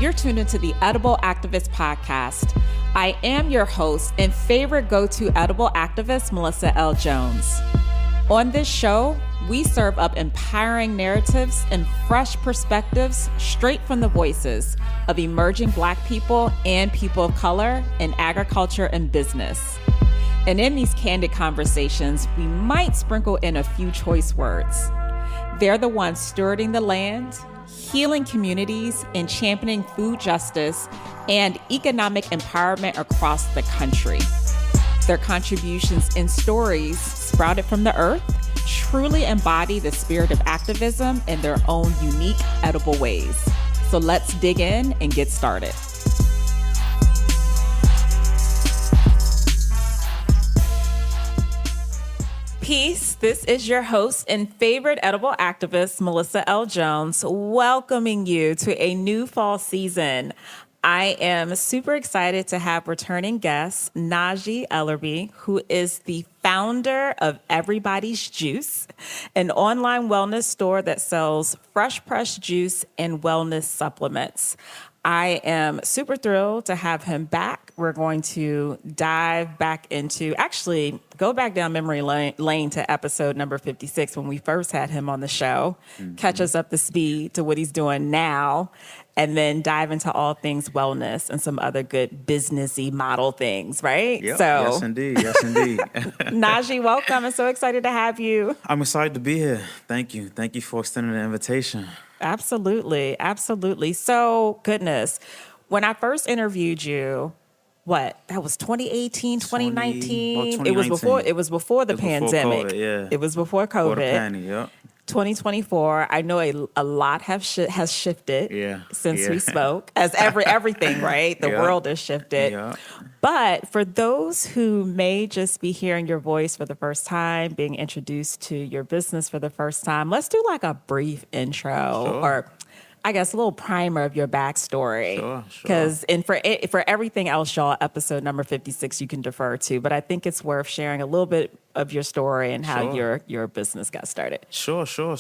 You're tuned into the Edible Activist Podcast. I am your host and favorite go-to edible activist, Melissa L. Jones. On this show, we serve up empowering narratives and fresh perspectives straight from the voices of emerging Black people and people of color in agriculture and business. And in these candid conversations, we might sprinkle in a few choice words. They're the ones stewarding the land, healing communities, and championing food justice and economic empowerment across the country. Their contributions and stories sprouted from the earth truly embody the spirit of activism in their own unique, edible ways. So let's dig in and get started. Peace. This is your host and favorite edible activist, Melissa L. Jones, welcoming you to a new fall season. I am super excited to have returning guest, Najee Ellerbe, who is the founder of Everybody's Juice, an online wellness store that sells fresh pressed juice and wellness supplements. I am super thrilled to have him back. We're going to dive back into, actually, go back down memory lane to episode number 56 when we first had him on the show, catch us up to speed to what he's doing now, and then dive into all things wellness and some other good businessy model things, right? Yep. Yes, indeed. Yes, indeed. Najee, welcome. I'm so excited to have you. I'm excited to be here. Thank you. Thank you for extending the invitation. Absolutely. Absolutely. So, goodness, when I first interviewed you, that was 2018, 2019? It was before the pandemic. COVID, yeah. It was before COVID. Before the pandemic, yep. 2024. I know a lot has shifted since we spoke, as everything, right? The world has shifted. Yeah. But for those who may just be hearing your voice for the first time, being introduced to your business for the first time, let's do like a brief intro or I guess a little primer of your backstory. Sure. Because for everything else, y'all, episode number 56 you can defer to. But I think it's worth sharing a little bit of your story and how your business got started. Sure. So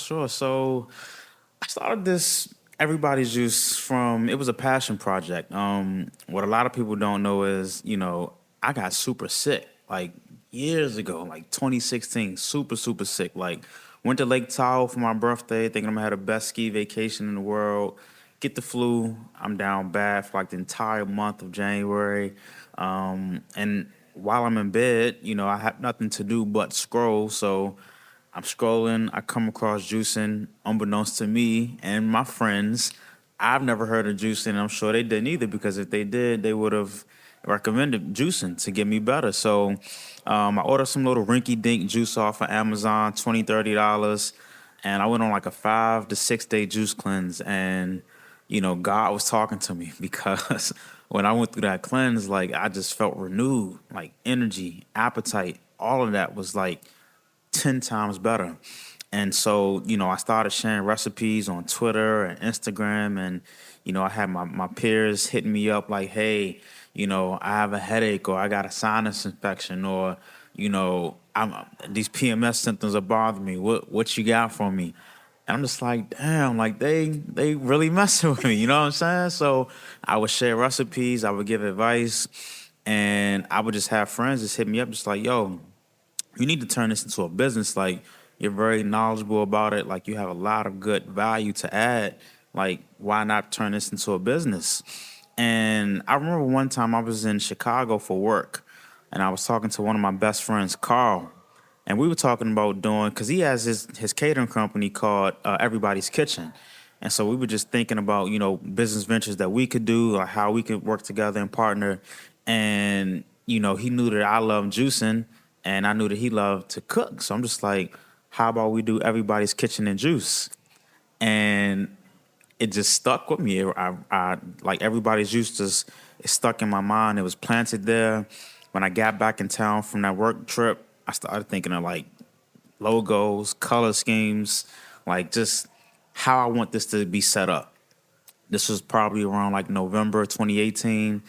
I started this Everybody's Juice it was a passion project. What a lot of people don't know is, I got super sick like years ago, like 2016, super sick. Like went to Lake Tahoe for my birthday, thinking I'm gonna have the best ski vacation in the world. Get the flu. I'm down bad for like the entire month of January. And while I'm in bed, I have nothing to do but scroll. So I'm scrolling. I come across juicing, unbeknownst to me and my friends. I've never heard of juicing, and I'm sure they didn't either, because if they did, they would have recommended juicing to get me better. So I ordered some little rinky-dink juice off of Amazon, $20, $30, and I went on like a 5 to 6 day juice cleanse, and God was talking to me, because when I went through that cleanse, like I just felt renewed, like energy, appetite, all of that was like 10 times better. And so, I started sharing recipes on Twitter and Instagram, and, I had my peers hitting me up like, hey, I have a headache, or I got a sinus infection, or, these PMS symptoms are bothering me. What you got for me? And I'm just like, damn, like they really messing with me, you know what I'm saying? So I would share recipes, I would give advice, and I would just have friends just hit me up just like, yo, you need to turn this into a business. Like, you're very knowledgeable about it. Like, you have a lot of good value to add. Like, why not turn this into a business? And I remember one time I was in Chicago for work, and I was talking to one of my best friends, Carl, and we were talking about because he has his catering company called Everybody's Kitchen. And so we were just thinking about, business ventures that we could do, or how we could work together and partner. And, he knew that I love juicing, and I knew that he loved to cook. So I'm just like, how about we do Everybody's Kitchen and Juice? And it just stuck with me. I like Everybody's Juice just it stuck in my mind. It was planted there. When I got back in town from that work trip, I started thinking of like logos, color schemes, like just how I want this to be set up. This was probably around like November 2018.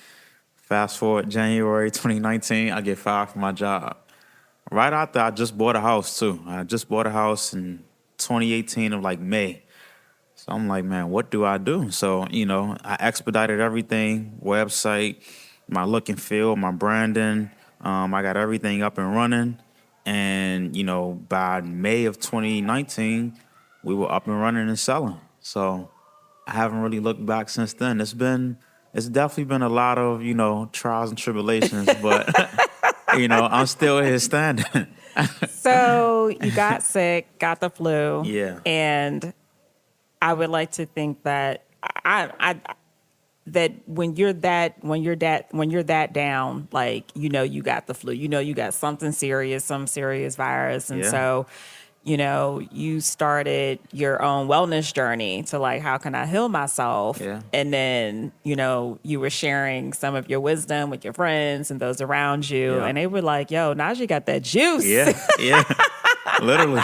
Fast forward January 2019, I get fired from my job. Right after I just bought a house too. I just bought a house in 2018 of like May. So I'm like, man, what do I do? So, I expedited everything, website, my look and feel, my branding. I got everything up and running. And, by May of 2019, we were up and running and selling. So I haven't really looked back since then. It's definitely been a lot of, trials and tribulations, but, I'm still here standing. So you got sick, got the flu. Yeah. And I would like to think that that when you're that down, like, you got the flu, you got something serious, some serious virus. And Yeah. so, you started your own wellness journey to like, how can I heal myself? Yeah. And then, you were sharing some of your wisdom with your friends and those around you. Yeah. And they were like, yo, Najee got that juice. Yeah. Literally,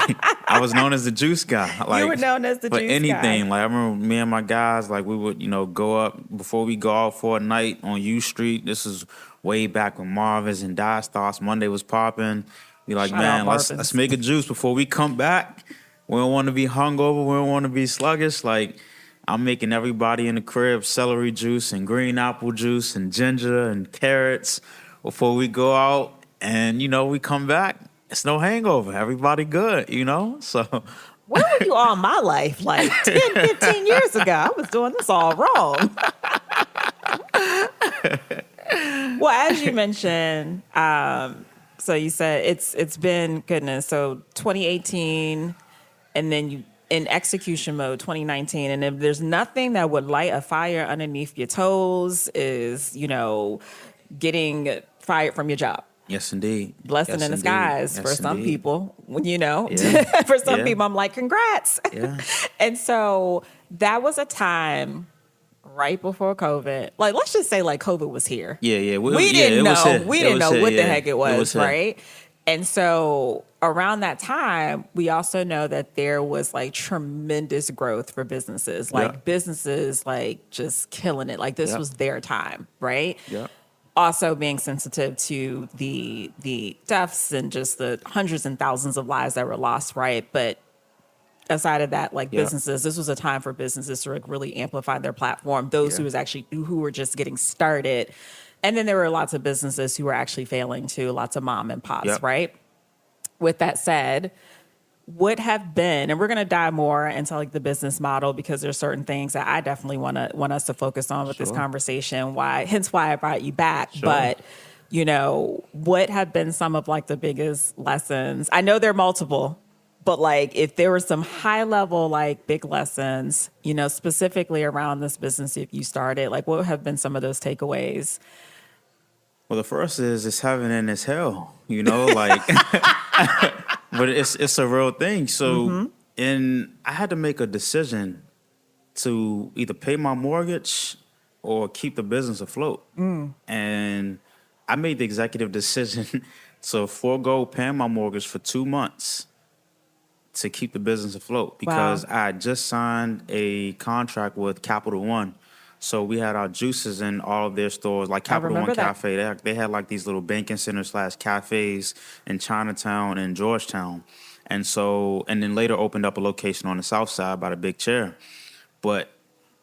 I was known as the juice guy. Like, You were known as the for juice anything. guy. Like, I remember me and my guys, like, we would, go up before we go out for a night on U Street. This is way back when Marvin's and Die Stars Monday was popping. Be like, Shout man, out let's Marvin's. make a juice before we come back. We don't want to be hungover. We don't want to be sluggish. Like, I'm making everybody in the crib celery juice and green apple juice and ginger and carrots before we go out. And, we come back. It's no hangover. Everybody good, So Where were you all my life? Like 10, 15 years ago, I was doing this all wrong. Well, as you mentioned, so you said it's been, goodness, so 2018, and then you in execution mode 2019. And if there's nothing that would light a fire underneath your toes is, getting fired from your job. yes, indeed. Blessing Yes, in indeed. disguise Yes, for some indeed. people, Yeah. for some Yeah. people, I'm like, congrats. Yeah. And so that was a time right before COVID. Like, let's just say like COVID was here. Yeah. We didn't it was know. here. We It didn't was know here, what the yeah. heck it was, here. right? And so around that time, we also know that there was like tremendous growth for businesses, like Yeah. businesses like just killing it. Like this Yeah. was their time, right? Yeah. Also being sensitive to the deaths and just the hundreds and thousands of lives that were lost, right? But aside of that, like Yeah. businesses, this was a time for businesses to like really amplify their platform. Those Yeah. who were just getting started. And then there were lots of businesses who were actually failing too, lots of mom and pops, Yep. right? With that said, would have been, and we're going to dive more into like the business model because there's certain things that I definitely want us to focus on with this Sure. conversation. Hence why I brought you back. Sure. But what have been some of like the biggest lessons? I know there are multiple, but like if there were some high level like big lessons, specifically around this business, if you started, like what have been some of those takeaways? Well, the first is it's heaven and it's hell, like, but it's a real thing. So, I had to make a decision to either pay my mortgage or keep the business afloat. And I made the executive decision to forego paying my mortgage for 2 months to keep the business afloat because I had just signed a contract with Capital One. So we had our juices in all of their stores, like Capital One remember that. Cafe. They had like these little banking centers / cafes in Chinatown and Georgetown. And then later opened up a location on the south side by the Big Chair. But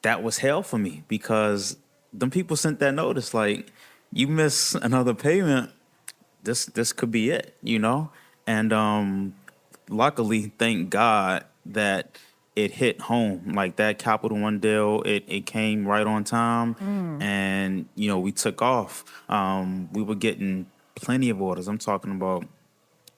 that was hell for me because them people sent that notice like, you miss another payment, this could be it, And luckily, thank God that it hit home. Like that Capital One deal, it came right on time, and we took off. We were getting plenty of orders. I'm talking about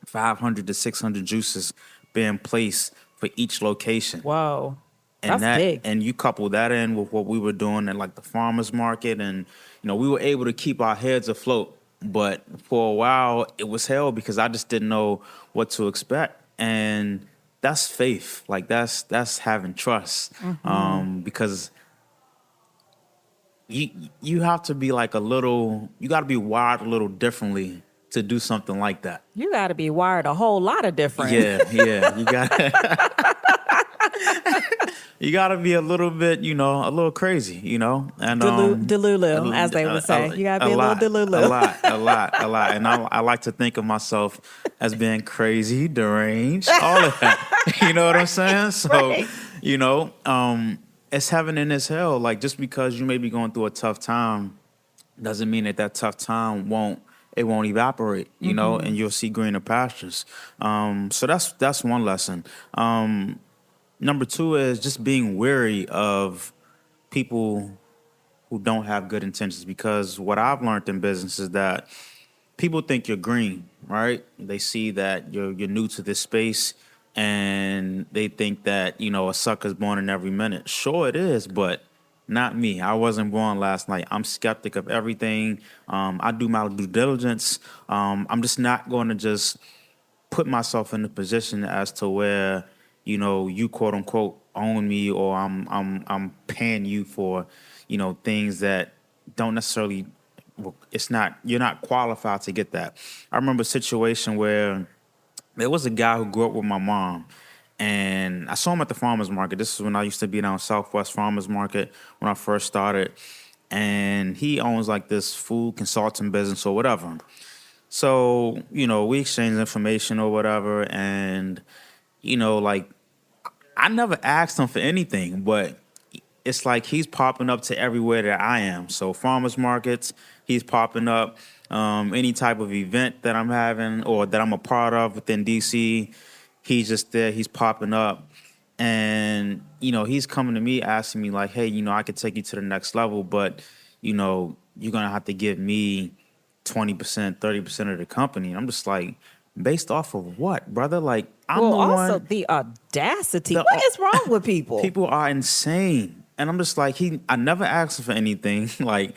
500 to 600 juices being placed for each location. Whoa. And That's big. And you couple that in with what we were doing at like the farmers market, and we were able to keep our heads afloat. But for a while, it was hell because I just didn't know what to expect, and that's faith. Like that's having trust, because you have to be like you got to be wired a little differently to do something like that. You got to be wired a whole lot of different. Yeah, you got. You gotta be a little bit, a little crazy, and Delulu, as they would say. You gotta be a little delulu. a lot, and I like to think of myself as being crazy, deranged, all of that. You know what I'm saying? So, Right. You know, it's heaven and it's hell. Like, just because you may be going through a tough time doesn't mean that tough time won't evaporate, you know, and you'll see greener pastures. So that's one lesson. Number two is just being wary of people who don't have good intentions, because what I've learned in business is that people think you're green, right? They see that you're new to this space, and they think that, you know, a sucker's born in every minute. Sure, it is, but not me. I wasn't born last night. I'm skeptic of everything. I do my due diligence. I'm just not going to just put myself in a position as to where, you know, you quote unquote own me, or I'm paying you for, you know, things that don't necessarily, well, it's not, you're not qualified to get that. I remember a situation where there was a guy who grew up with my mom, and I saw him at the farmer's market. This is when I used to be down Southwest Farmer's Market when I first started. And he owns like this food consulting business or whatever. So, you know, we exchanged information or whatever. And, you know, like, I never asked him for anything, but it's like he's popping up to everywhere that I am. So farmers markets, he's popping up. Any type of event that I'm having or that I'm a part of within DC, he's just there. He's popping up, and you know, he's coming to me asking me like, "Hey, you know, I could take you to the next level, but you know, you're gonna have to give me 20%, 30% of the company." And I'm just like, based off of what, brother? Like, I'm Well, the also one. the audacity. What is wrong with people? People are insane. And I'm just like, I never asked him for anything. Like,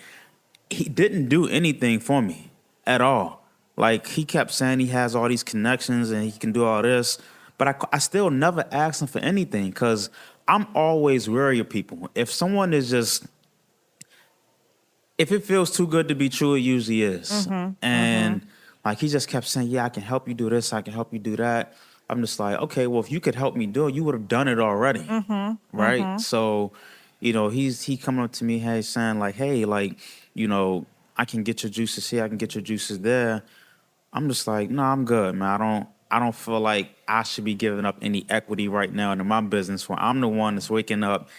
he didn't do anything for me at all. Like, he kept saying he has all these connections and he can do all this, but I still never asked him for anything, because I'm always wary of people. If someone is just, if it feels too good to be true, it usually is. And like, he just kept saying, yeah, I can help you do this, I can help you do that. I'm just like, okay, well, if you could help me do it, you would have done it already, right? So, you know, he coming up to me, hey, saying like, hey, like, you know, I can get your juices here, I can get your juices there. I'm just like, no, I'm good, man. I don't feel like I should be giving up any equity right now into my business when I'm the one that's waking up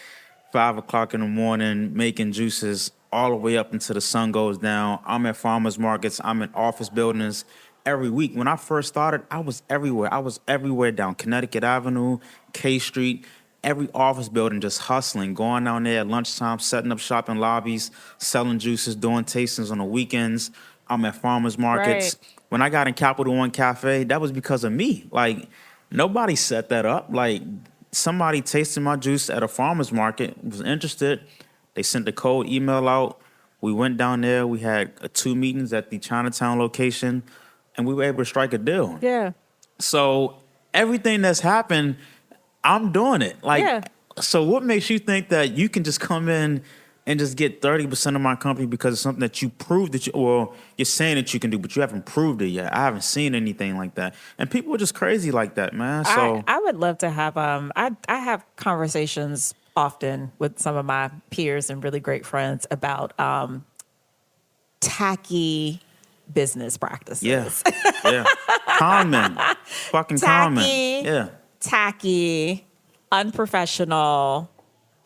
5 o'clock in the morning making juices all the way up until the sun goes down. I'm at farmers markets, I'm in office buildings every week. When I first started, I was everywhere. I was everywhere down Connecticut Avenue, K Street, every office building, just hustling, going down there at lunchtime, setting up shop in lobbies, selling juices, doing tastings on the weekends. I'm at farmers markets. Right. When I got in Capital One Cafe, that was because of me. Like, nobody set that up. Like, somebody tasted my juice at a farmer's market, was interested. They sent the code email out. We went down there. We had 2 meetings at the Chinatown location, and we were able to strike a deal. Yeah. So everything that's happened, I'm doing it. Like, Yeah. So what makes you think that you can just come in and just get 30% of my company because it's something that you proved that you're saying that you can do, but you haven't proved it yet? I haven't seen anything like that. And people are just crazy like that, man. So I would love to have I have conversations often with some of my peers and really great friends about tacky business practices. yeah. Yeah. Con men. Fucking con men. Tacky. Yeah. Tacky, unprofessional.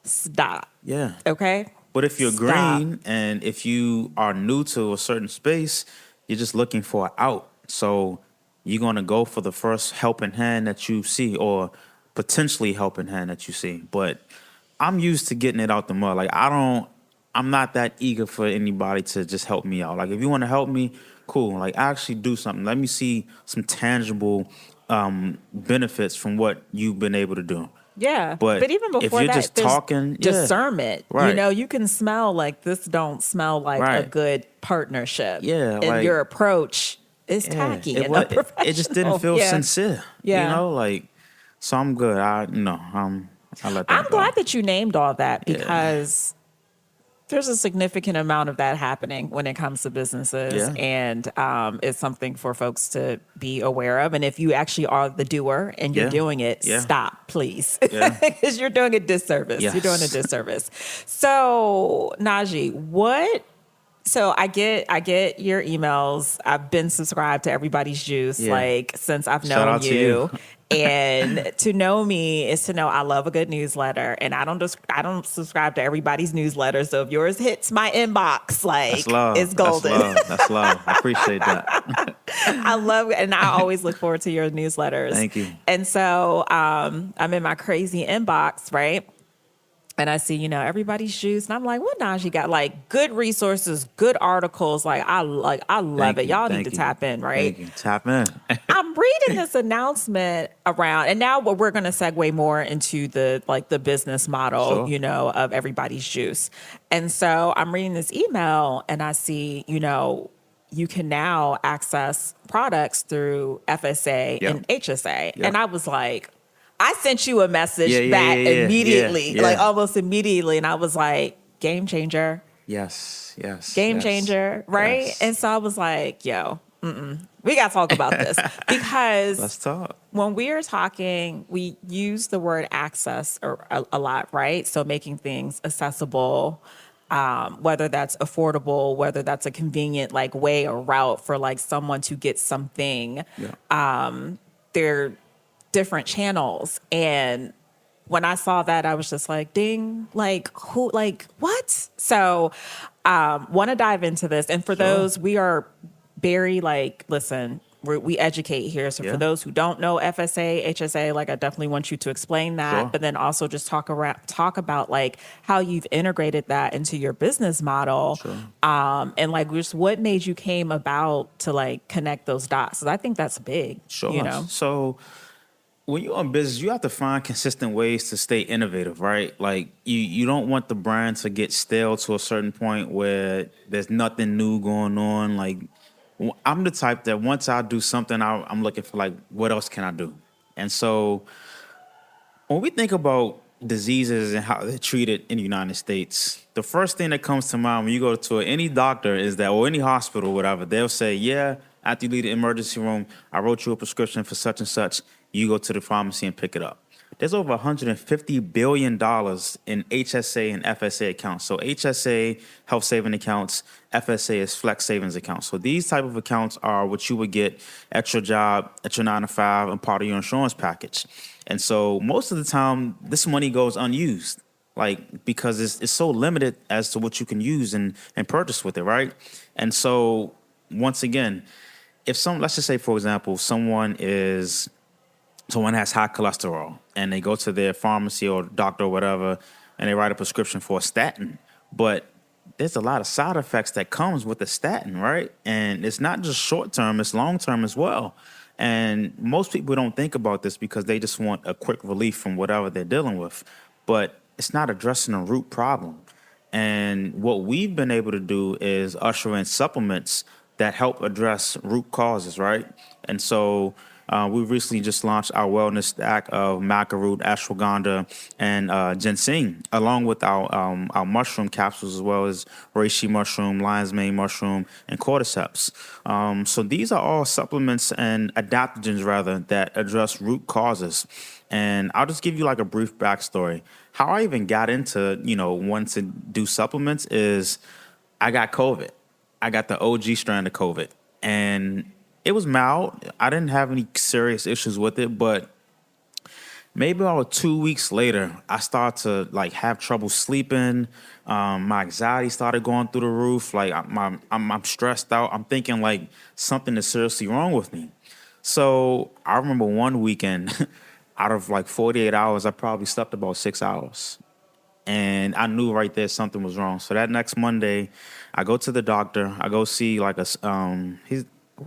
Stop. Yeah. Okay? But if you're Stop. green and if you are new to a certain space, you're just looking for an out. So you're going to go for the first helping hand that you see, or potentially helping hand that you see. But I'm used to getting it out the mud. Like, I'm not that eager for anybody to just help me out. Like, if you want to help me, cool. Like, actually do something. Let me see some tangible benefits from what you've been able to do. Yeah. But even if before you're that, just there's talking, yeah. discernment. You Right. know, you can smell like this don't smell like a Right. good partnership. Yeah, And like- your approach is Yeah, tacky it, and wa- unprofessional. it just didn't feel Yeah. sincere. Yeah. You know, like, so I'm good. I let that I'm go. glad that you named all that, because there's a significant amount of that happening when it comes to businesses. Yeah. And it's something for folks to be aware of. And if you actually are the doer and you're Yeah. doing it, Yeah. stop, please. Yeah. Because you're doing a disservice. Yes. You're doing a disservice. So, Najee, what So I get your emails. I've been subscribed to Everybody's Juice Yeah. like since I've Shout known out to you. And to know me is to know I love a good newsletter, and I don't subscribe to everybody's newsletter. So if yours hits my inbox, That's like love. it's That's golden. love. That's love. I appreciate that. I love it, and I always look forward to your newsletters. Thank you. And so I'm in my crazy inbox, right? And I see, Everybody's Juice. And I'm like, what Najee got? Like good resources, good articles. I love Thank it. you. Y'all need Thank to you. tap in, right? Thank you. Tap in. I'm reading this announcement around, and now we're going to segue more into the business model, Sure. of Everybody's Juice. And so I'm reading this email and I see, you can now access products through FSA Yep. and HSA. Yep. And I was like, I sent you a message Yeah, back yeah, immediately, yeah. like almost immediately. And I was like, game changer, Yes. Yes. game yes, changer, right? yes. And so I was like, yo, we got to talk about this because Let's talk. when we are talking, we use the word access a lot, right? So making things accessible, whether that's affordable, whether that's a convenient way or route for someone to get something. Yeah. They're different channels. And when I saw that, I was just like, ding, who, what? So want to dive into this. And for those, we are very listen, we educate here. So Yeah. for those who don't know FSA, HSA, I definitely want you to explain that, Sure. but then also just talk about how you've integrated that into your business model. Sure. And just what made you came about to connect those dots. 'Cause I think that's big, Sure. So when you're in business, you have to find consistent ways to stay innovative, right? Like you don't want the brand to get stale to a certain point where there's nothing new going on. I'm the type that once I do something, I'm looking for what else can I do? And so when we think about diseases and how they're treated in the United States, the first thing that comes to mind when you go to any doctor is that, or any hospital, whatever, they'll say, yeah, after you leave the emergency room, I wrote you a prescription for such and such. You go to the pharmacy and pick it up. There's over $150 billion in HSA and FSA accounts. So HSA, health saving accounts, FSA is flex savings accounts. So these type of accounts are what you would get at your job, at your 9 to 5, and part of your insurance package. And so most of the time, this money goes unused, because it's so limited as to what you can use and purchase with it, right? And so once again, let's just say, for example, someone has high cholesterol and they go to their pharmacy or doctor or whatever and they write a prescription for a statin, but there's a lot of side effects that comes with the statin, right? And it's not just short term, it's long term as well. And most people don't think about this because they just want a quick relief from whatever they're dealing with, but it's not addressing a root problem. And what we've been able to do is usher in supplements that help address root causes, right? And so we recently just launched our wellness stack of maca root, ashwagandha, and ginseng, along with our mushroom capsules, as well as reishi mushroom, lion's mane mushroom, and cordyceps. So these are all supplements and adaptogens, rather, that address root causes. And I'll just give you a brief backstory. How I even got into, wanting to do supplements is I got COVID. I got the OG strand of COVID. And it was mild. I didn't have any serious issues with it, but maybe about 2 weeks later, I started to have trouble sleeping. My anxiety started going through the roof. I'm stressed out. I'm thinking something is seriously wrong with me. So I remember one weekend, out of 48 hours, I probably slept about 6 hours. And I knew right there something was wrong. So that next Monday, I go to the doctor. I go see what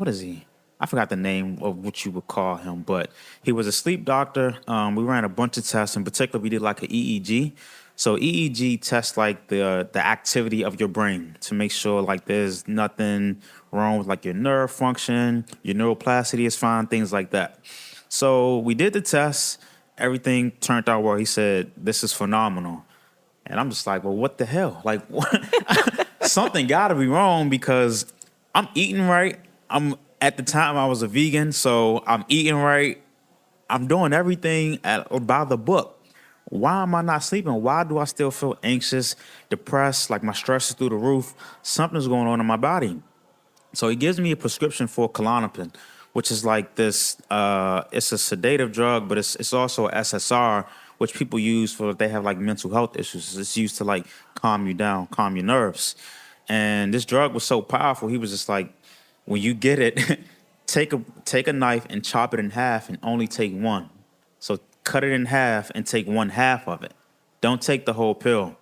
is he? I forgot the name of what you would call him, but he was a sleep doctor. We ran a bunch of tests. In particular, we did an EEG. So EEG tests the activity of your brain to make sure there's nothing wrong with your nerve function, your neuroplasticity is fine, things like that. So we did the test. Everything turned out well. He said, "This is phenomenal." And I'm just well, what the hell? Something got to be wrong because I'm eating right. At the time, I was a vegan, so I'm eating right. I'm doing everything by the book. why am I not sleeping? Why do I still feel anxious, depressed, like my stress is through the roof? Something's going on in my body. So he gives me a prescription for Klonopin, which is like this. It's a sedative drug, but it's also SSR, which people use for if they have like mental health issues. It's used to like calm you down, calm your nerves. And this drug was so powerful. He was just like, when you get it, take a knife and chop it in half, and only take one. So cut it in half and take one half of it. Don't take the whole pill.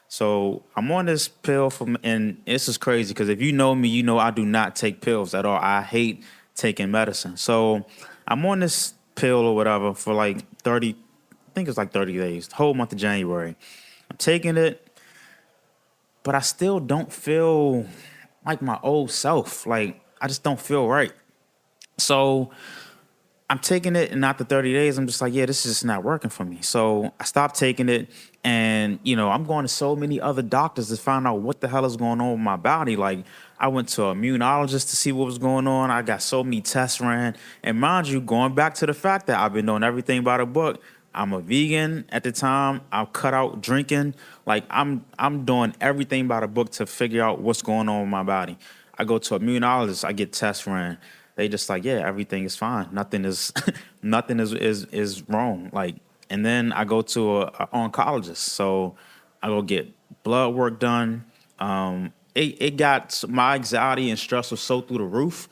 So I'm on this pill and this is crazy because if you know me, you know I do not take pills at all. I hate taking medicine. So I'm on this pill or whatever for like 30, I think it's like 30 days, the whole month of January. I'm taking it, but I still don't feel like my old self. Like I just don't feel right. So I'm taking it, and after 30 days, I'm just like, yeah, this is just not working for me. So I stopped taking it, and I'm going to so many other doctors to find out what the hell is going on with my body. Like I went to an immunologist to see what was going on. I got so many tests ran, and mind you, going back to the fact that I've been doing everything by the book. I'm a vegan at the time. I've cut out drinking. Like I'm doing everything by the book to figure out what's going on with my body. I go to a immunologist. I get tests ran. They just like, yeah, everything is fine. Nothing is nothing is wrong. Like, and then I go to a oncologist. So I go get blood work done. It got my anxiety and stress was so through the roof.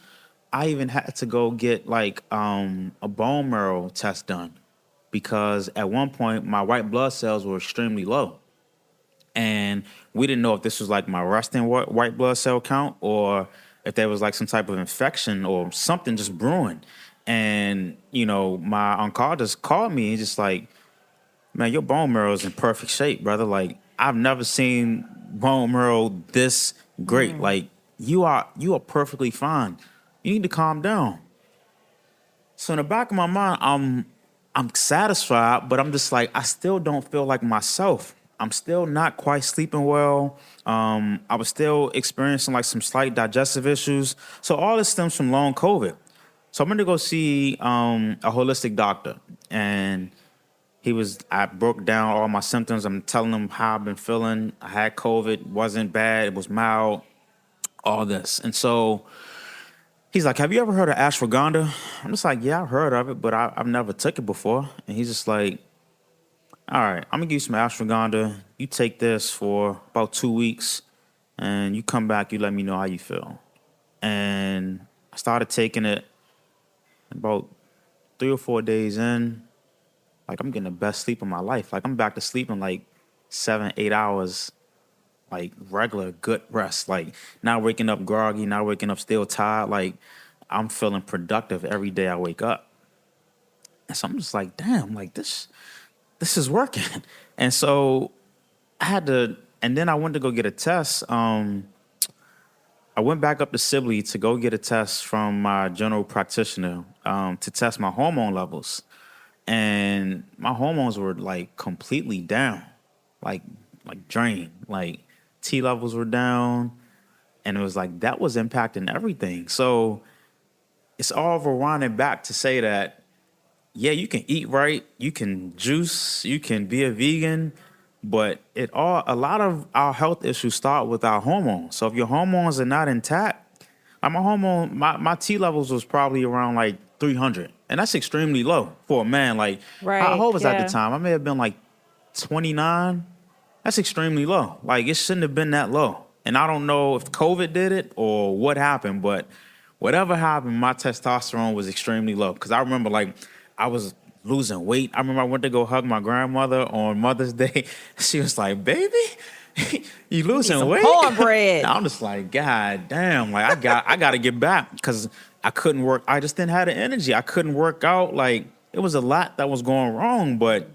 I even had to go get like a bone marrow test done because at one point my white blood cells were extremely low. And we didn't know if this was like my resting white blood cell count or if there was like some type of infection or something just brewing. And, my oncologist called me and just like, man, your bone marrow is in perfect shape, brother. Like, I've never seen bone marrow this great. Like, you are perfectly fine. You need to calm down. So in the back of my mind, I'm satisfied, but I'm just like, I still don't feel like myself. I'm still not quite sleeping well. I was still experiencing like some slight digestive issues. So all this stems from long COVID. So I'm going to go see a holistic doctor. And I broke down all my symptoms. I'm telling him how I've been feeling. I had COVID, wasn't bad, it was mild, all this. And so he's like, have you ever heard of ashwagandha? I'm just like, yeah, I've heard of it, but I've never took it before. And he's just like, all right, I'm going to give you some ashwagandha. You take this for about 2 weeks, and you come back, you let me know how you feel. And I started taking it about 3 or 4 days in. Like, I'm getting the best sleep of my life. Like, I'm back to sleeping like 7, 8 hours, like regular good rest. Like, not waking up groggy, not waking up still tired. Like, I'm feeling productive every day I wake up. And so I'm just like, damn, like this is working. And so and then I went to go get a test. I went back up to Sibley to go get a test from my general practitioner to test my hormone levels. And my hormones were like completely down, like drained. Like T levels were down. And it was like, that was impacting everything. So it's all rewinding back to say that, yeah, you can eat right, you can juice, you can be a vegan, but a lot of our health issues start with our hormones. So if your hormones are not intact, like my T levels was probably around like 300, and that's extremely low for a man. Like, how old was I at the time? I may have been like 29. That's extremely low. Like, it shouldn't have been that low. And I don't know if COVID did it or what happened, but whatever happened, my testosterone was extremely low. Because I remember, like, I was losing weight. I remember I went to go hug my grandmother on Mother's Day. She was like, baby, you losing weight? Cornbread. I'm just like, God damn. Like, I got to get back because I couldn't work. I just didn't have the energy. I couldn't work out. Like, it was a lot that was going wrong, but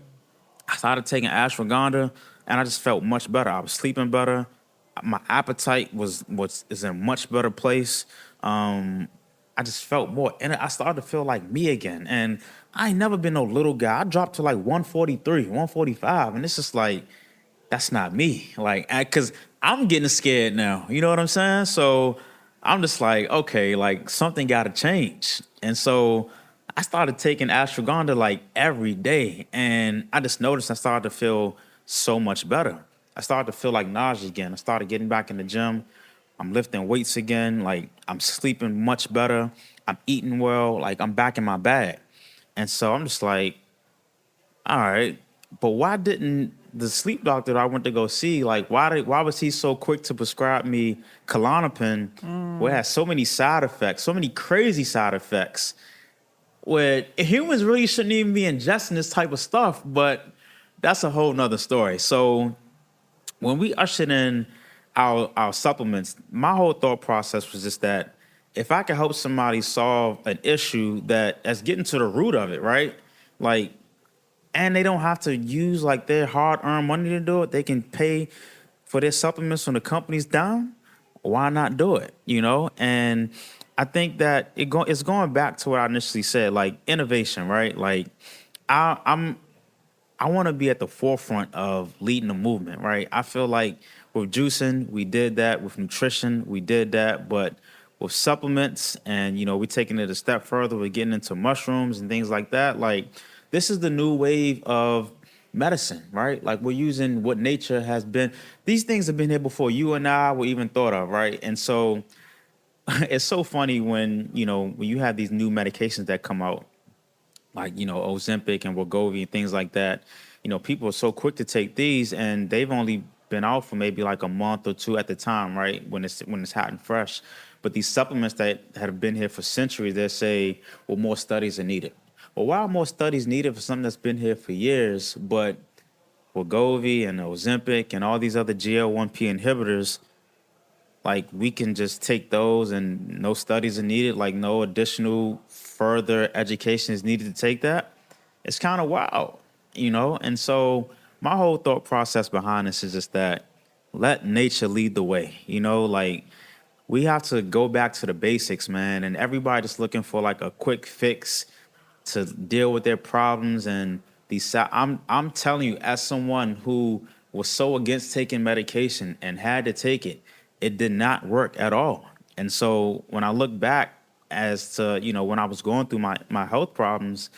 I started taking ashwagandha and I just felt much better. I was sleeping better. My appetite is in a much better place. I just felt more, and I started to feel like me again. And I ain't never been no little guy. I dropped to like 143, 145, and it's just like, that's not me. Like, because I'm getting scared now. You know what I'm saying? So I'm just like, okay, like something got to change. And so I started taking ashwagandha like every day, and I just noticed I started to feel so much better. I started to feel like Najee again. I started getting back in the gym. I'm lifting weights again. Like I'm sleeping much better. I'm eating well. Like I'm back in my bag. And so I'm just like, all right, but why didn't the sleep doctor that I went to go see, like, why was he so quick to prescribe me Klonopin, where it has so many side effects, so many crazy side effects, where humans really shouldn't even be ingesting this type of stuff, but that's a whole nother story. So when we ushered in our supplements, my whole thought process was just that if I could help somebody solve an issue that's getting to the root of it, right? Like, and they don't have to use like their hard-earned money to do it. They can pay for their supplements when the company's down. Why not do it? You know, and I think that it's going back to what I initially said, like innovation, right? Like I'm I want to be at the forefront of leading the movement, right? I feel like with juicing, we did that. With nutrition, we did that. But with supplements and, we're taking it a step further. We're getting into mushrooms and things like that. Like, this is the new wave of medicine, right? Like, we're using what nature has been. These things have been here before you and I were even thought of, right? And so it's so funny when you have these new medications that come out, like, Ozempic and Wegovy and things like that. People are so quick to take these, and they've only been out for maybe like a month or two at the time, right? When it's hot and fresh. But these supplements that have been here for centuries, they say, well, more studies are needed. Well, why are more studies needed for something that's been here for years? But Wegovy and Ozempic and all these other GL1P inhibitors, like, we can just take those and no studies are needed, like no additional further education is needed to take that. It's kind of wild, And so my whole thought process behind this is just that let nature lead the way, like we have to go back to the basics, man. And everybody just looking for like a quick fix to deal with their problems and these. I'm telling you, as someone who was so against taking medication and had to take it, it did not work at all. And so when I look back as to, when I was going through my health problems,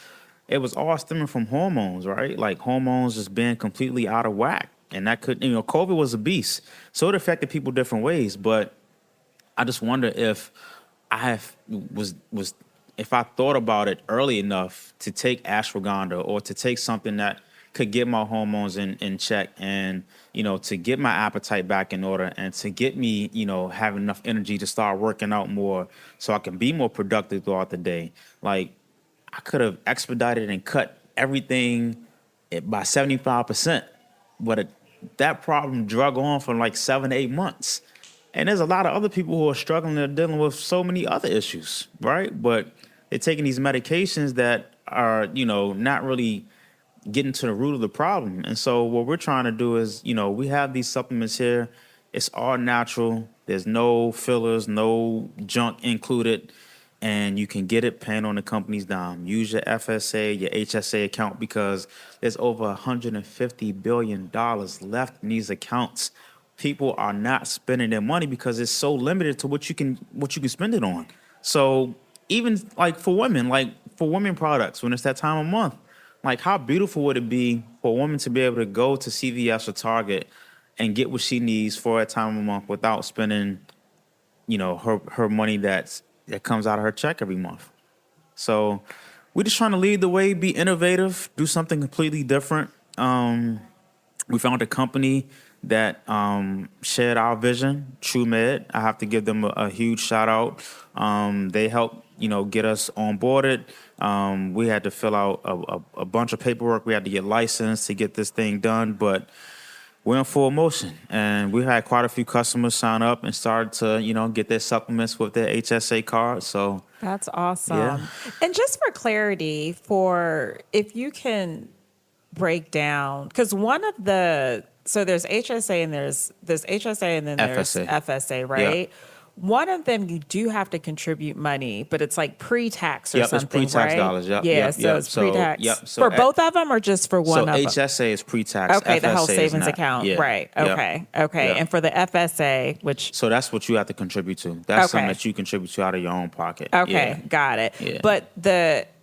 it was all stemming from hormones, right? Like hormones just being completely out of whack. And that could, COVID was a beast. So it affected people different ways. But I just wonder if if I thought about it early enough to take ashwagandha or to take something that could get my hormones in check and, to get my appetite back in order and to get me, have enough energy to start working out more so I can be more productive throughout the day. Like, I could have expedited and cut everything by 75%, but that problem drug on for like 7 to 8 months. And there's a lot of other people who are struggling and dealing with so many other issues, right? But they're taking these medications that are, not really getting to the root of the problem. And so what we're trying to do is, we have these supplements here. It's all natural. There's no fillers, no junk included. And you can get it paying on the company's dime. Use your FSA, your HSA account, because there's over $150 billion left in these accounts. People are not spending their money because it's so limited to what you can spend it on. So even like for women products, when it's that time of month, like how beautiful would it be for a woman to be able to go to CVS or Target and get what she needs for a time of month without spending, her money that comes out of her check every month. So we're just trying to lead the way, be innovative, do something completely different. We found a company that shared our vision, TrueMed. I have to give them a huge shout out. They helped, get us onboarded. We had to fill out a bunch of paperwork. We had to get licensed to get this thing done, but we're in full motion. And we had quite a few customers sign up and start to, get their supplements with their HSA card. So that's awesome. Yeah. And just for clarity, if you can break down, because so there's HSA and there's HSA and then there's FSA, right? Yep. One of them you do have to contribute money, but it's like pre-tax or something, it's pre-tax right? dollars. Yep. Yeah, Yep. so Yep. it's pre-tax. Yep. So for both of them or just for one of them? So HSA is pre-tax. Okay, the FSA health savings not. account. Yeah. Right. Okay. Yep. Okay. Yep. And for the FSA, which... So that's what you have to contribute to. That's something that you contribute to out of your own pocket. Okay, Yeah. got it. Yeah. But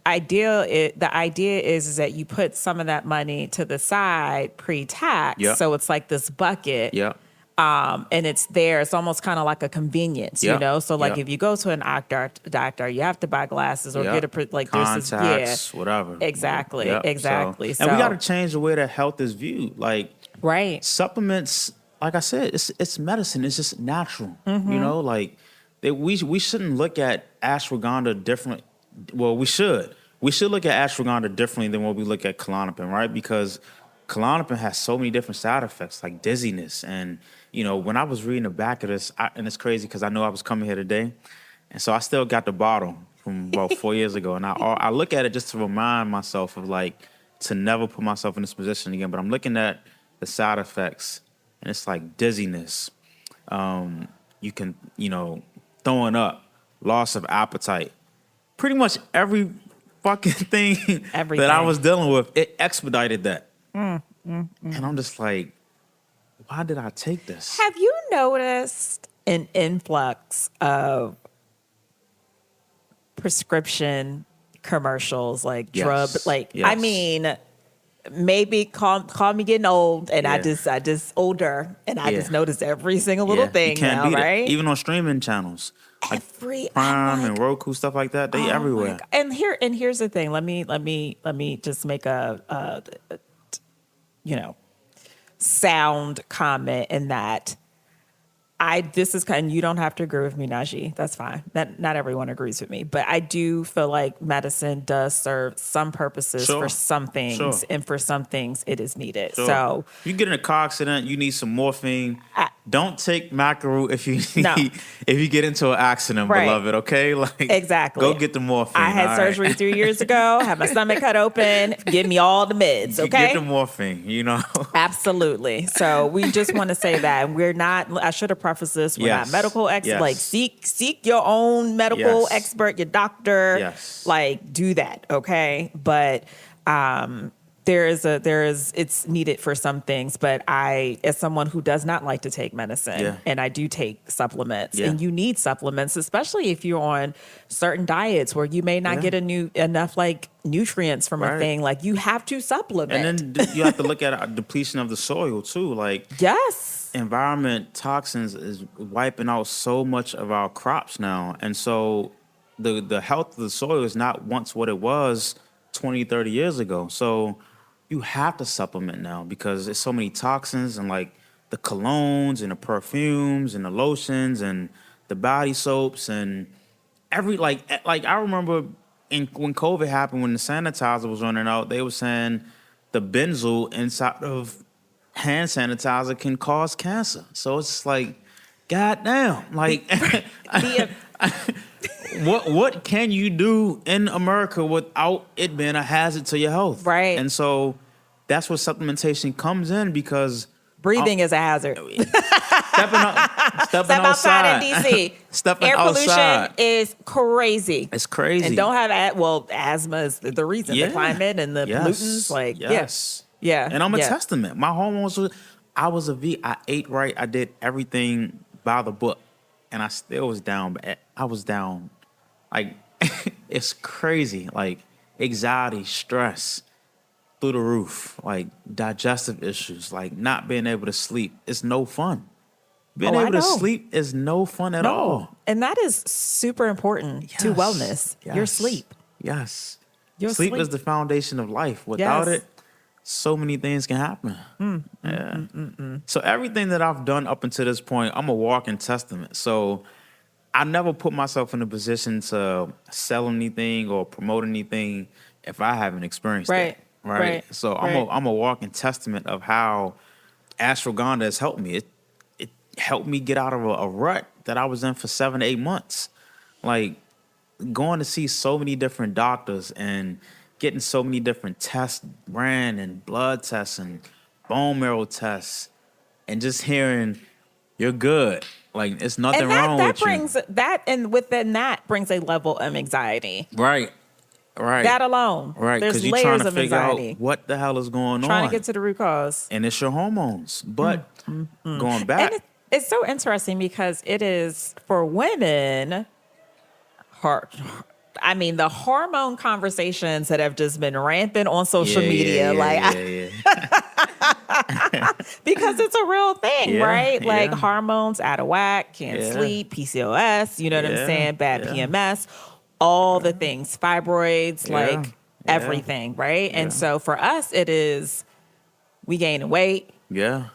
the idea is that you put some of that money to the side pre-tax. Yep. So it's like this bucket. Yeah. And it's there. It's almost kind of like a convenience, Yep. you know? So like Yep. if you go to an doctor, you have to buy glasses or Yep. get like contacts, there's whatever. Exactly. Yep. Exactly. And we got to change the way that health is viewed. Like Right. supplements, like I said, it's medicine. It's just natural. Mm-hmm. You know, like we shouldn't look at ashwagandha different. Well, we should. We should look at ashwagandha differently than what we look at Klonopin, right? Because Klonopin has so many different side effects, like dizziness. And, you know, when I was reading the back of this, and it's crazy because I know I was coming here today, and so I still got the bottle from about 4 years ago. And I look at it just to remind myself of, like, to never put myself in this position again. But I'm looking at the side effects, and it's like dizziness. You can, you know, throwing up, loss of appetite. Pretty much every fucking thing that I was dealing with, it expedited that. And I'm just like, why did I take this? Have you noticed an influx of prescription commercials, like drug, like, Yes. I mean, maybe call me getting old, and I just older, and I just notice every single little thing you can't now, beat right? it. Even on streaming channels, like Every Prime I'm like, and Roku, stuff like that, they oh my everywhere. God. And here's the thing. Let me just make a you know, sound comment in that this is kind of, you don't have to agree with me, Najee. That's fine. Not everyone agrees with me, but I do feel like medicine does serve some purposes for some things, and for some things it is needed. Sure. So you get in a car accident, you need some morphine. Don't take Macaru if you get into an accident, Right. beloved. Okay, like exactly. go get the morphine. I had all surgery right? 3 years ago, had my stomach cut open, give me all the meds, okay? Get the morphine, you know. Absolutely. So we just want to say that we're not, I should have prefaced this, we're not medical experts. Yes. Like seek your own medical expert, your doctor. Yes. Like do that, okay? But it's needed for some things, but I, as someone who does not like to take medicine, and I do take supplements, and you need supplements, especially if you're on certain diets where you may not get enough like nutrients from a thing, like you have to supplement. And then you have to look at a depletion of the soil too. Like environment toxins is wiping out so much of our crops now. And so the health of the soil is not once what it was 20, 30 years ago. So you have to supplement now because there's so many toxins and like the colognes and the perfumes and the lotions and the body soaps and like I remember when COVID happened, when the sanitizer was running out, they were saying the benzyl inside of hand sanitizer can cause cancer. So it's just like, goddamn, like what can you do in America without it being a hazard to your health? Right. And so that's where supplementation comes in because breathing is a hazard. Step outside in DC. Stepping Air pollution outside is crazy. It's crazy. And don't have asthma is the reason. The climate and the pollutants. Like yeah. And I'm a testament. My hormones I was a V. I ate right. I did everything by the book. And I still was down. I was down. Like, it's crazy. Like, anxiety, stress through the roof. Like, digestive issues. Like, not being able to sleep. It's no fun. Being able to sleep is no fun at all. And that is super important to wellness. Your sleep. Yes. Your sleep is the foundation of life. Without it, so many things can happen. So everything that I've done up until this point, I'm a walking testament. So I never put myself in a position to sell anything or promote anything if I haven't experienced it. Right. So I'm a walking testament of how ashwagandha has helped me. It helped me get out of a rut that I was in for 7 to 8 months. Like going to see so many different doctors and getting so many different tests ran and blood tests and bone marrow tests and just hearing you're good. Like it's nothing wrong with you. And within that brings a level of anxiety. Right. That alone. Right. There's you're layers trying to of figure anxiety. out what the hell is going on. Trying to get to the root cause. And it's your hormones. But going back. And it's so interesting because it is for women hard. I mean, the hormone conversations that have just been rampant on social media, because it's a real thing, right? Like hormones out of whack, can't sleep, PCOS, you know what I'm saying? Bad PMS, all the things, fibroids, everything, right? And so for us, it is we gaining weight. Yeah.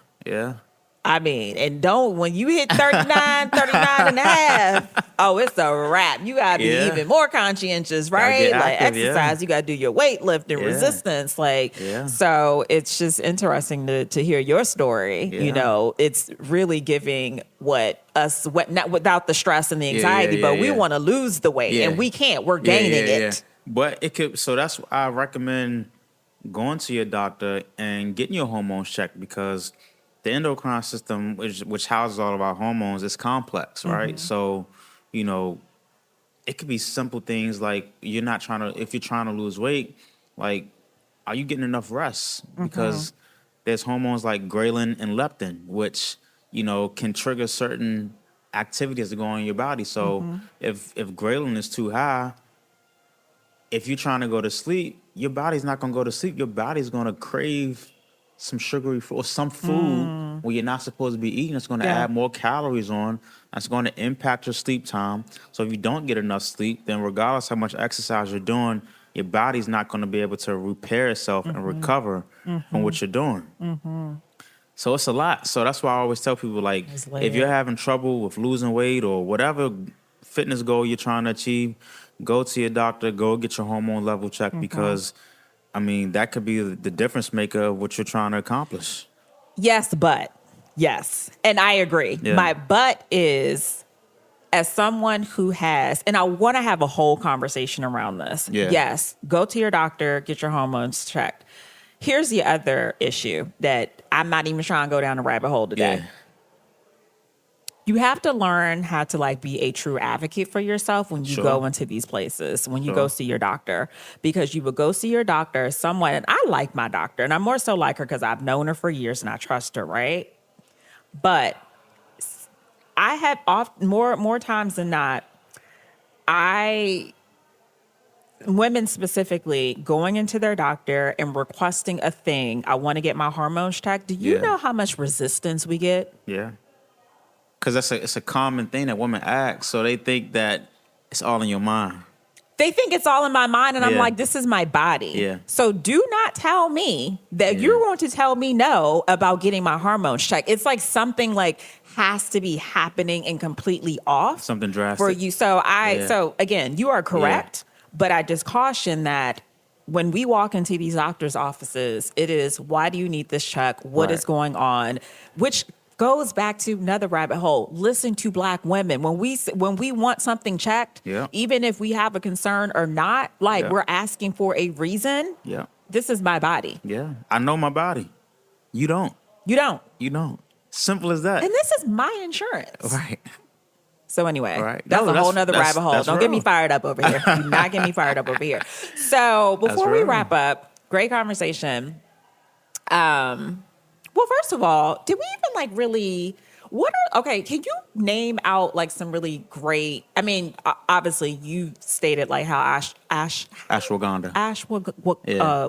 I mean, and when you hit 39 and a half, oh, it's a wrap. You got to be even more conscientious, right? Like exercise, you got to do your weightlifting, resistance. So it's just interesting to hear your story. You know, it's really giving not without the stress and the anxiety, but we want to lose the weight and we can't. We're gaining it. But it could, so that's why I recommend going to your doctor and getting your hormones checked, because the endocrine system, which houses all of our hormones, is complex, right? So, you know, it could be simple things like if you're trying to lose weight, like, are you getting enough rest? Because there's hormones like ghrelin and leptin, which, you know, can trigger certain activities that go on in your body. So if ghrelin is too high, if you're trying to go to sleep, your body's not going to go to sleep. Your body's going to crave some sugary food or some food where you're not supposed to be eating. It's going to add more calories on. That's going to impact your sleep time. So if you don't get enough sleep, then regardless how much exercise you're doing, your body's not going to be able to repair itself and recover from what you're doing. So it's a lot. So that's why I always tell people, like, if you're having trouble with losing weight or whatever fitness goal you're trying to achieve, go to your doctor, go get your hormone level checked, because I mean, that could be the difference maker of what you're trying to accomplish. Yes. And I agree. Yeah. My but is, as someone who has, and I want to have a whole conversation around this. Yeah. Yes. Go to your doctor, get your hormones checked. Here's the other issue that I'm not even trying to go down a rabbit hole today. Yeah. You have to learn how to be a true advocate for yourself when you go into these places, when you go see your doctor, because you would go see your doctor, someone, and I like my doctor, and I more so like her because I've known her for years and I trust her, right? But I have more times than not, women specifically going into their doctor and requesting a thing, I want to get my hormones checked. Do you know how much resistance we get? Yeah. Because it's a common thing that women ask, so they think that it's all in your mind. They think it's all in my mind, and I'm like, this is my body. Yeah. So do not tell me that you're going to tell me no about getting my hormones checked. It's like something has to be happening and completely off. Something drastic. For you. So again, you are correct, but I just caution that when we walk into these doctor's offices, it is, why do you need this check? What is going on? Which goes back to another rabbit hole. Listen to Black women. When we want something checked, even if we have a concern or not, we're asking for a reason. Yeah. This is my body. Yeah. I know my body. You don't. You don't. Simple as that. And this is my insurance. Right. So anyway, that's a whole nother rabbit hole. Don't get me fired up over here. Do not get me fired up over here. So before we wrap up, great conversation. Well, first of all, did we even really, can you name out some really great, I mean, obviously you stated how Ashwagandha.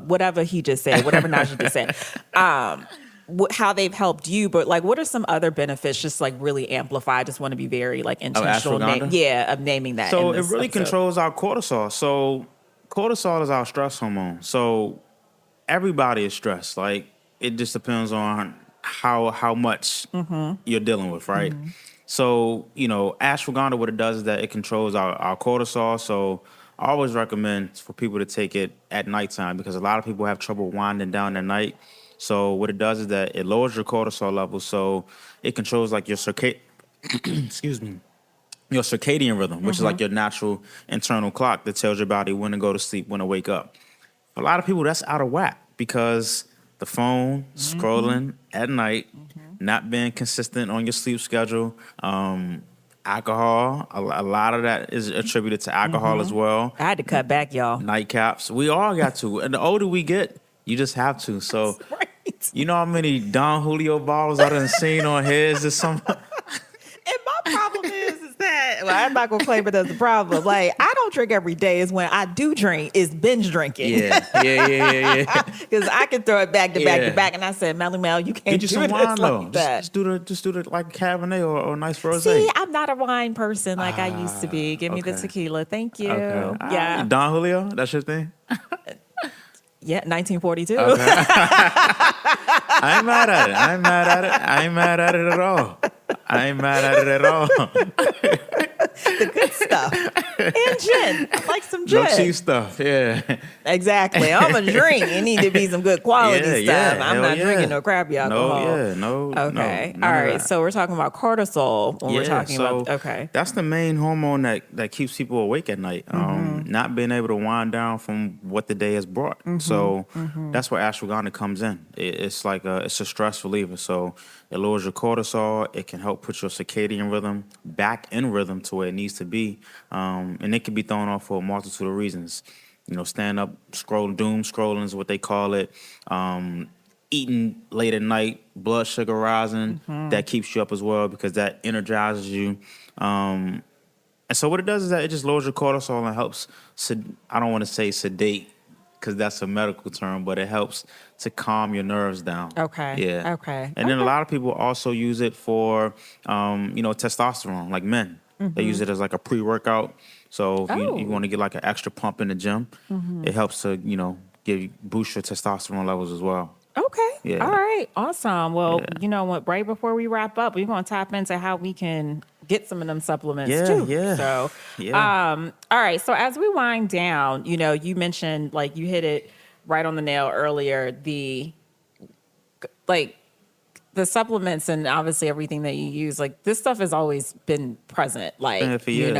Whatever he just said, whatever Najee just said, how they've helped you, but what are some other benefits just really amplify? I just want to be very intentional. Of naming that. So it really controls our cortisol. So cortisol is our stress hormone. So everybody is stressed. It just depends on how much you're dealing with, right? So, ashwagandha, what it does is that it controls our cortisol. So I always recommend for people to take it at nighttime, because a lot of people have trouble winding down at night. So what it does is that it lowers your cortisol levels. So it controls your your circadian rhythm, which is your natural internal clock that tells your body when to go to sleep, when to wake up. For a lot of people, that's out of whack, because the phone, scrolling at night, not being consistent on your sleep schedule, alcohol, a lot of that is attributed to alcohol as well. I had to cut back, y'all. Nightcaps. We all got to. And the older we get, you just have to. So, you know how many Don Julio bottles I done seen on his or something? And my problem is that, I'm not going to claim it as a problem. I don't drink every day is when I do drink is binge drinking. Yeah. Because I can throw it back to back to Yeah. back, and I said, Melly Mel, you can't Get you do some this wine though. like that. Just do the like Cabernet or a nice rosé. See, I'm not a wine person like I used to be. Give me the okay. tequila, thank you. Okay. Yeah, Don Julio, that's your thing. yeah, 1942. Okay. I ain't mad at it. I ain't mad at it at all. The good stuff. And gin. I like some gin. No cheap stuff. Yeah. Exactly. I'm a drink. It need to be some good quality stuff. Yeah. I'm Hell not yeah. drinking no crappy alcohol. No. Okay. None All of right. that. So we're talking about cortisol when we're talking about. Okay. That's the main hormone that keeps people awake at night. Not being able to wind down from what the day has brought. So that's where ashwagandha comes in. It's like it's a stress reliever. So it lowers your cortisol. It can help put your circadian rhythm back in rhythm to where it needs to be. And it can be thrown off for a multitude of reasons. Stand up, doom scrolling is what they call it. Eating late at night, blood sugar rising, that keeps you up as well because that energizes you. And so what it does is that it just lowers your cortisol and helps, I don't want to say sedate because that's a medical term, but it helps to calm your nerves down. Okay. Yeah. Okay. And then a lot of people also use it for, testosterone, like men. They use it as like a pre-workout. So if you want to get like an extra pump in the gym, it helps to, boost your testosterone levels as well. Okay. Yeah. All right. Awesome. Well, what? Right before we wrap up, we're going to tap into how we can get some of them supplements too. Yeah. So, Yeah. all right. So as we wind down, you mentioned like you hit it right on the nail earlier. The supplements and obviously everything that you use, like this stuff has always been present, like, for years.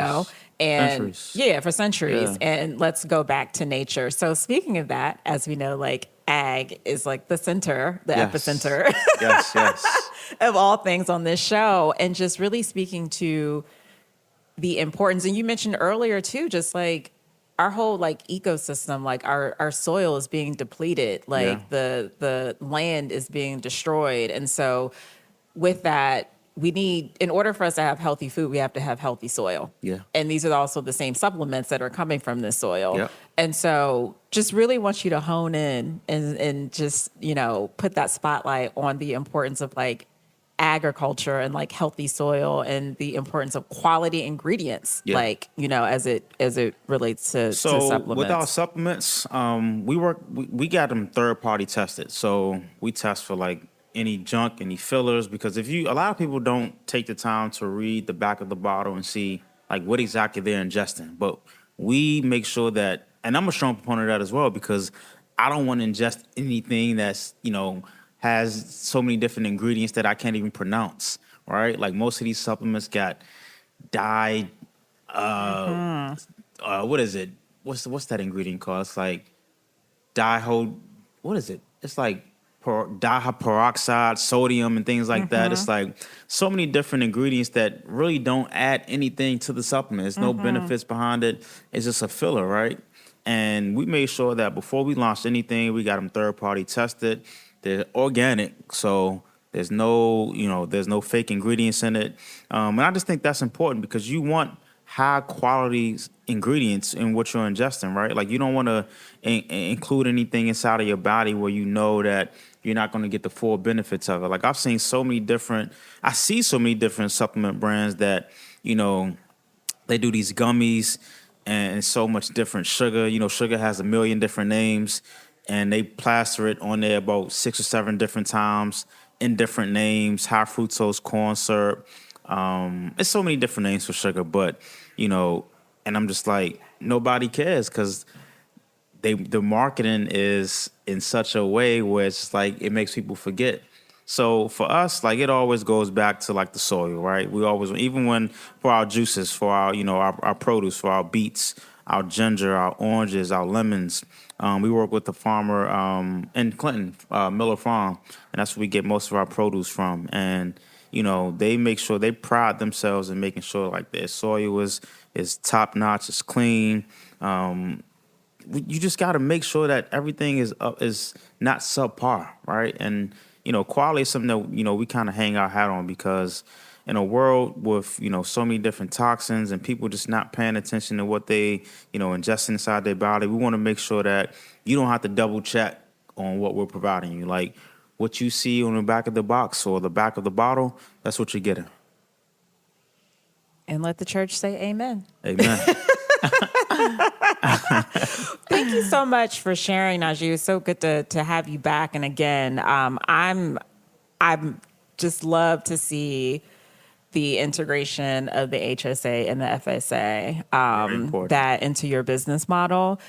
and Centuries. yeah, for centuries. Yeah. And let's go back to nature. So speaking of that, as we know, like ag is like the center, the epicenter Yes. of all things on this show. And just really speaking to the importance. And you mentioned earlier too, just like our whole like ecosystem, like our soil is being depleted, like the land is being destroyed. And so with that, we need, in order for us to have healthy food, we have to have healthy soil. Yeah. And these are also the same supplements that are coming from this soil. Yep. And so just really want you to hone in and just, put that spotlight on the importance of like agriculture and like healthy soil and the importance of quality ingredients, like, as it relates to supplements. With our supplements, we got them third party tested. So we test for like any junk, any fillers, because a lot of people don't take the time to read the back of the bottle and see like what exactly they're ingesting. But we make sure that, and I'm a strong proponent of that as well, because I don't want to ingest anything that's, has so many different ingredients that I can't even pronounce, right? Like most of these supplements got what is it? What's that ingredient called? It's like what is it? It's like diperoxide, sodium, and things like that. It's like so many different ingredients that really don't add anything to the supplement. There's no benefits behind it. It's just a filler, right? And we made sure that before we launched anything, we got them third party tested. They're organic, so there's no fake ingredients in it. And I just think that's important because you want high quality ingredients in what you're ingesting, right? Like you don't want to include anything inside of your body where you know that you're not going to get the full benefits of it. Like I see so many different supplement brands that, they do these gummies and so much different sugar. Sugar has a million different names. And they plaster it on there about 6 or 7 different times in different names, high fructose corn syrup. It's so many different names for sugar, but, and I'm just like, nobody cares because the marketing is in such a way where it's just like, it makes people forget. So for us, like it always goes back to like the soil, right? We always, even for our juices, for our, our produce, for our beets, our ginger, our oranges, our lemons. We work with the farmer in Clinton, Miller Farm, and that's where we get most of our produce from. And, they make sure they pride themselves in making sure like their soil is top notch, it's clean. You just got to make sure that everything is not subpar, right? And, quality is something that, we kind of hang our hat on because in a world with, so many different toxins and people just not paying attention to what they, ingest inside their body, we want to make sure that you don't have to double check on what we're providing you. Like what you see on the back of the box or the back of the bottle, that's what you're getting. And let the church say amen. Amen. Thank you so much for sharing, Najee. It's so good to have you back. And again, I'm just love to see the integration of the HSA and the FSA that into your business model.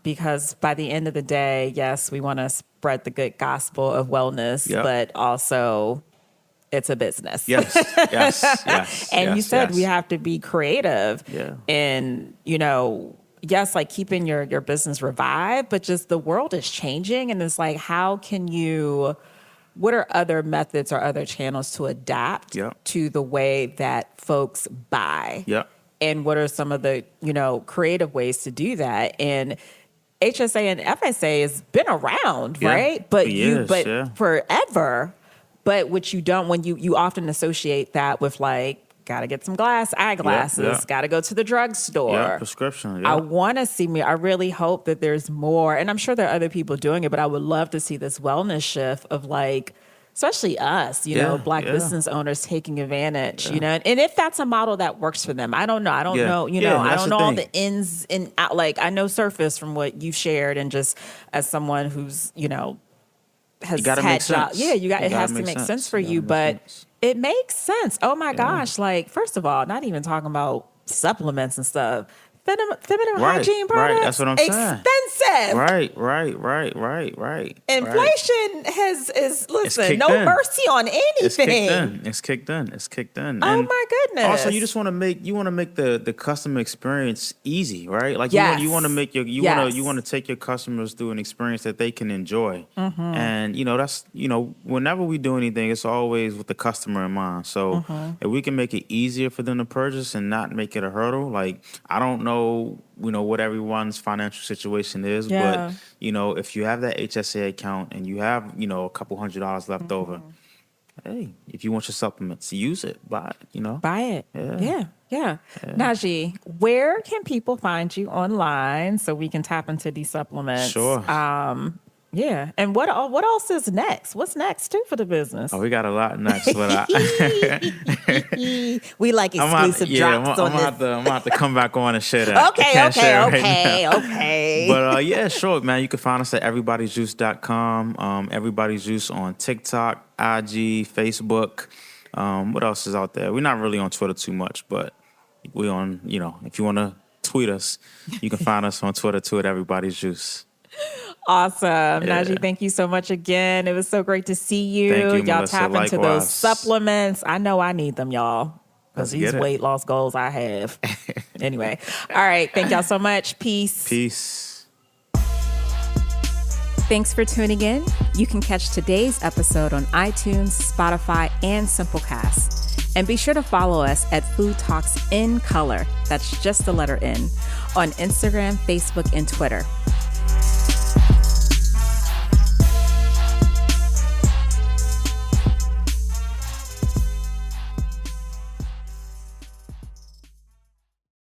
Because by the end of the day, yes, we want to spread the good gospel of wellness, but also it's a business. Yes. And you said we have to be creative in, yes, like keeping your business revived, but just the world is changing. And it's like, what are other methods or other channels to adapt to the way that folks buy? And what are some of the, creative ways to do that? And HSA and FSA has been around, right? But forever. But what you don't, when you often associate that with like, got to get some eyeglasses, got to go to the drugstore. Prescription. I want to see I really hope that there's more, and I'm sure there are other people doing it, but I would love to see this wellness shift of like, especially us, Black business owners taking advantage, and if that's a model that works for them, I don't know. I don't know, I don't know all the ins and out. Like I know surface from what you've shared, and just as someone who's, has had jobs. Yeah, it has to make sense for you, but it makes sense. Oh my gosh. Like, first of all, not even talking about supplements and stuff. Feminine hygiene products. Right, that's what I'm saying. Expensive. Right. Inflation listen, no mercy on anything. It's kicked in. Oh my goodness. Also, you just want to make the customer experience easy, right? Like you want to make you want to take your customers through an experience that they can enjoy. And that's whenever we do anything, it's always with the customer in mind. So if we can make it easier for them to purchase and not make it a hurdle, like I don't know what everyone's financial situation is, but if you have that HSA account and you have a couple $100 left over, hey, if you want your supplements, use it, buy it, buy it. Yeah. Najee, where can people find you online so we can tap into these supplements? Sure. Yeah. And what else is next? What's next too for the business? Oh, we got a lot next. But we like exclusive drops on this. I'm going to have to come back on and share that. Okay. But sure, man. You can find us at everybodyjuice.com. Everybody's Juice on TikTok, IG, Facebook. What else is out there? We're not really on Twitter too much, but we're on, if you want to tweet us, you can find us on Twitter too at Everybody's Juice. Awesome. Najee, thank you so much again. It was so great to see you. Thank you, y'all Melissa. tap into Likewise. those supplements. I know I need them, y'all, because these weight loss goals I have. Anyway. All right. Thank y'all so much. Peace. Thanks for tuning in. You can catch today's episode on iTunes, Spotify, and Simplecast. And be sure to follow us at Food Talks in Color. That's just the letter N on Instagram, Facebook, and Twitter.